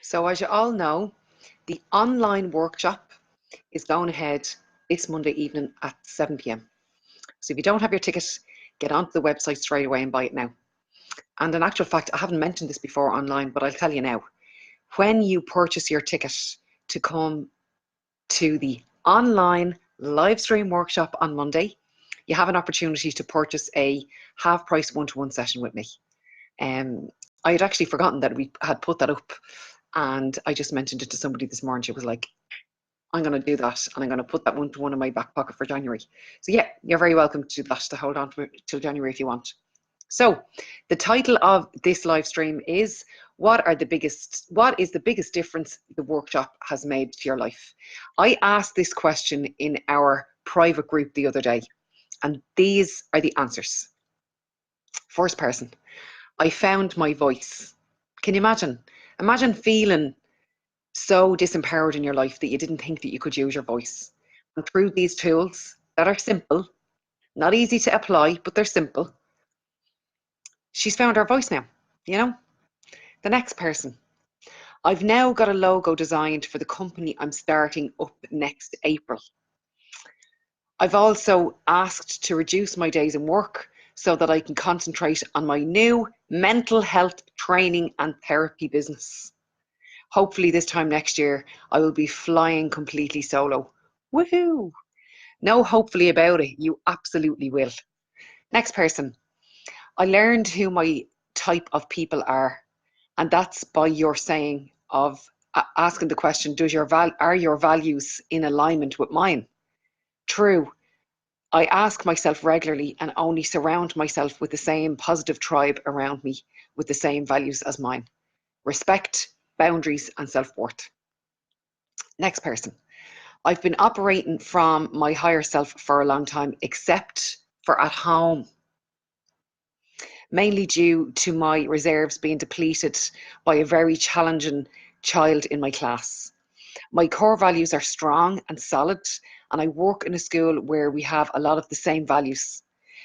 So as you all know, the online workshop is going ahead this Monday evening at 7 p.m. So if you don't have your ticket, get onto the website straight away and buy it now. And in actual fact, I haven't mentioned this before online, but I'll tell you now. When you purchase your ticket to come to the online live stream workshop on Monday, you have an opportunity to purchase a half-price one-to-one session with me. I had actually forgotten that we had put that up, and I just mentioned it to somebody this morning. She was like, I'm going to do that, and I'm going to put that one-to-one in my back pocket for January. So yeah, you're very welcome to do that, to hold on to it till January if you want. So the title of this live stream is what is the biggest difference the workshop has made to your life? I asked this question in our private group the other day, and these are the answers. First person, I found my voice. Can you imagine? Imagine feeling so disempowered in your life that you didn't think that you could use your voice. And through these tools that are simple, not easy to apply, but they're simple, she's found her voice now, you know? The next person, I've now got a logo designed for the company I'm starting up next April. I've also asked to reduce my days in work so that I can concentrate on my new mental health training and therapy business. Hopefully this time next year, I will be flying completely solo. Woohoo! No hopefully about it, you absolutely will. Next person, I learned who my type of people are, and that's by your saying of asking the question, are your values in alignment with mine? True. I ask myself regularly and only surround myself with the same positive tribe around me with the same values as mine. Respect, boundaries, and self-worth. Next person. I've been operating from my higher self for a long time, except for at home, mainly due to my reserves being depleted by a very challenging child in my class. My core values are strong and solid, and I work in a school where we have a lot of the same values.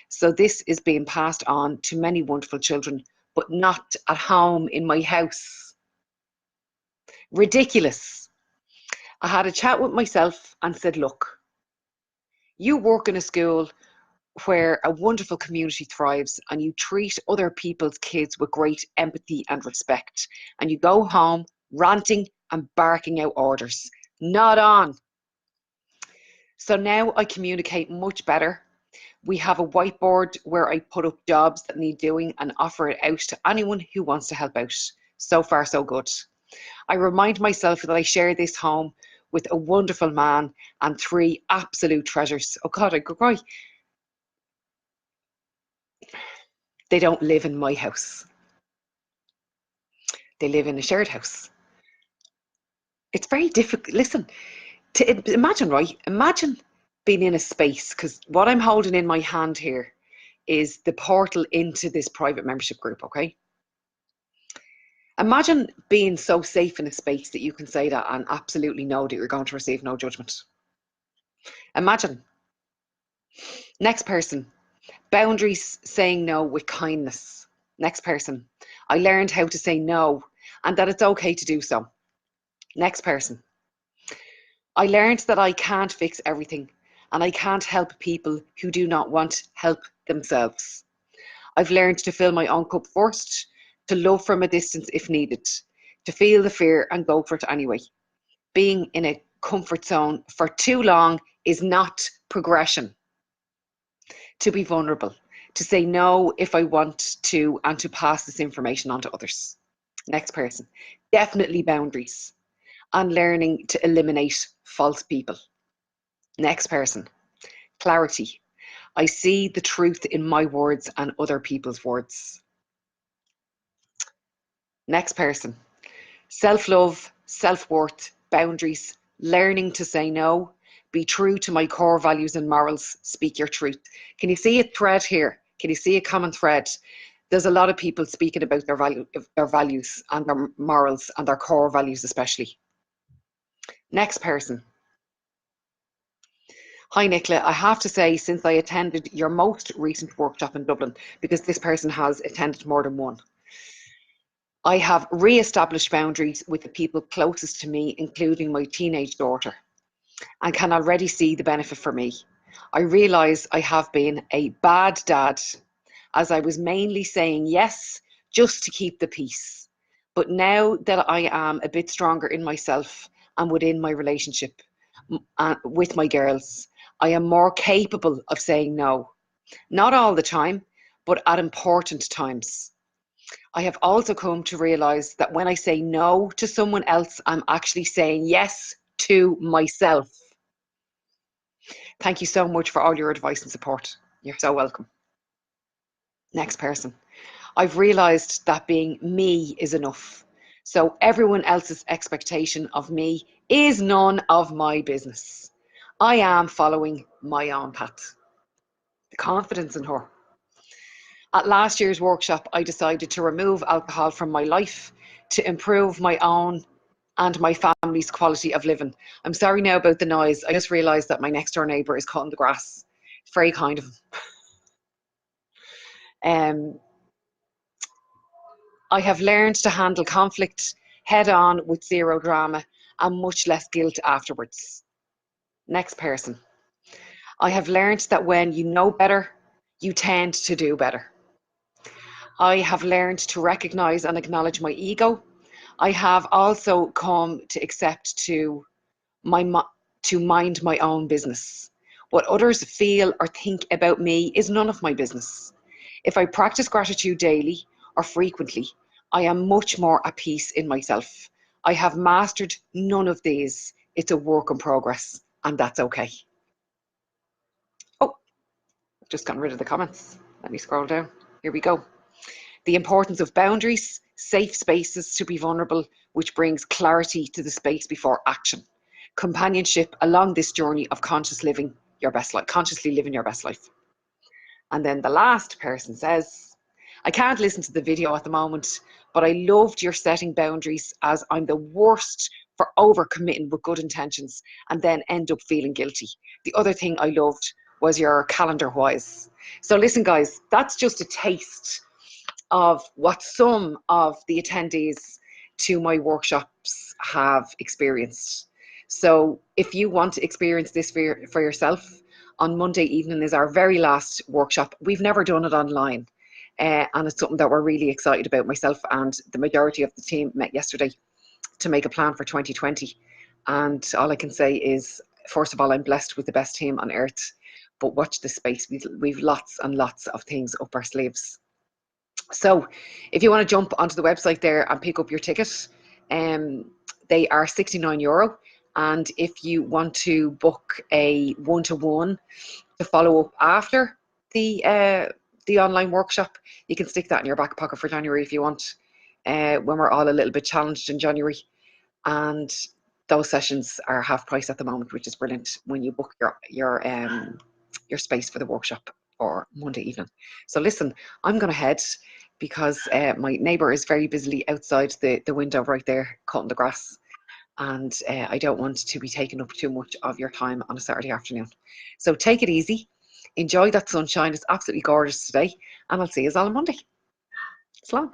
So this is being passed on to many wonderful children, but not at home in my house. Ridiculous. I had a chat with myself and said, look, you work in a school where a wonderful community thrives and you treat other people's kids with great empathy and respect, and you go home ranting and barking out orders. Not on. So now I communicate much better. We have a whiteboard where I put up jobs that need doing and offer it out to anyone who wants to help out. So far, so good. I remind myself that I share this home with a wonderful man and 3 absolute treasures. Oh God, I could cry. They don't live in my house. They live in a shared house. It's very difficult. Listen, imagine, right? Imagine being in a space, because what I'm holding in my hand here is the portal into this private membership group, okay? Imagine being so safe in a space that you can say that and absolutely know that you're going to receive no judgment. Imagine. Next person, boundaries, saying no with kindness. Next person, I learned how to say no and that it's okay to do so. Next person, I learned that I can't fix everything and I can't help people who do not want help themselves. I've learned to fill my own cup first, to love from a distance if needed, to feel the fear and go for it anyway. Being in a comfort zone for too long is not progression. To be vulnerable, to say no if I want to, and to pass this information on to others. Next person, definitely boundaries and learning to eliminate false people. Next person, clarity. I see the truth in my words and other people's words. Next person, self-love, self-worth, boundaries, learning to say no, be true to my core values and morals, speak your truth. Can you see a thread here? Can you see a common thread? There's a lot of people speaking about their values and their morals and their core values especially. Next person. Hi Nicola, I have to say, since I attended your most recent workshop in Dublin, because this person has attended more than one, I have re-established boundaries with the people closest to me, including my teenage daughter, and can already see the benefit for me. I realise I have been a bad dad, as I was mainly saying yes just to keep the peace. But now that I am a bit stronger in myself and within my relationship with my girls, I am more capable of saying no. Not all the time, but at important times. I have also come to realise that when I say no to someone else, I'm actually saying yes to myself. Thank you so much for all your advice and support. You're so welcome. Next person. I've realised that being me is enough. So everyone else's expectation of me is none of my business. I am following my own path. The confidence in her. At last year's workshop, I decided to remove alcohol from my life to improve my own and my family's quality of living. I'm sorry now about the noise. I just realised that my next door neighbour is cutting the grass. It's very kind of him. I have learned to handle conflict head on with zero drama and much less guilt afterwards. Next person. I have learned that when you know better, you tend to do better. I have learned to recognize and acknowledge my ego. I have also come to accept to mind my own business. What others feel or think about me is none of my business. If I practice gratitude daily or frequently, I am much more at peace in myself. I have mastered none of these. It's a work in progress, and that's okay. Oh, I've just gotten rid of the comments. Let me scroll down. Here we go. The importance of boundaries, safe spaces to be vulnerable, which brings clarity to the space before action. Companionship along this journey of consciously living your best life. And then the last person says, I can't listen to the video at the moment, but I loved your setting boundaries, as I'm the worst for overcommitting with good intentions and then end up feeling guilty. The other thing I loved was your calendar wise. So listen, guys, that's just a taste of what some of the attendees to my workshops have experienced. So if you want to experience this for yourself, on Monday evening is our very last workshop. We've never done it online, and it's something that we're really excited about. Myself and the majority of the team met yesterday to make a plan for 2020. And all I can say is, first of all, I'm blessed with the best team on earth, but watch this space. We've lots and lots of things up our sleeves. So if you want to jump onto the website there and pick up your ticket, they are €69. And if you want to book a one-to-one to follow up after the online workshop, you can stick that in your back pocket for January if you want, when we're all a little bit challenged in January. And those sessions are half price at the moment, which is brilliant when you book your space for the workshop or Monday evening. So listen, I'm going to head because my neighbour is very busily outside the window right there cutting the grass, and I don't want to be taking up too much of your time on a Saturday afternoon. So take it easy, enjoy that sunshine. It's absolutely gorgeous today, and I'll see you all on Monday. Slán.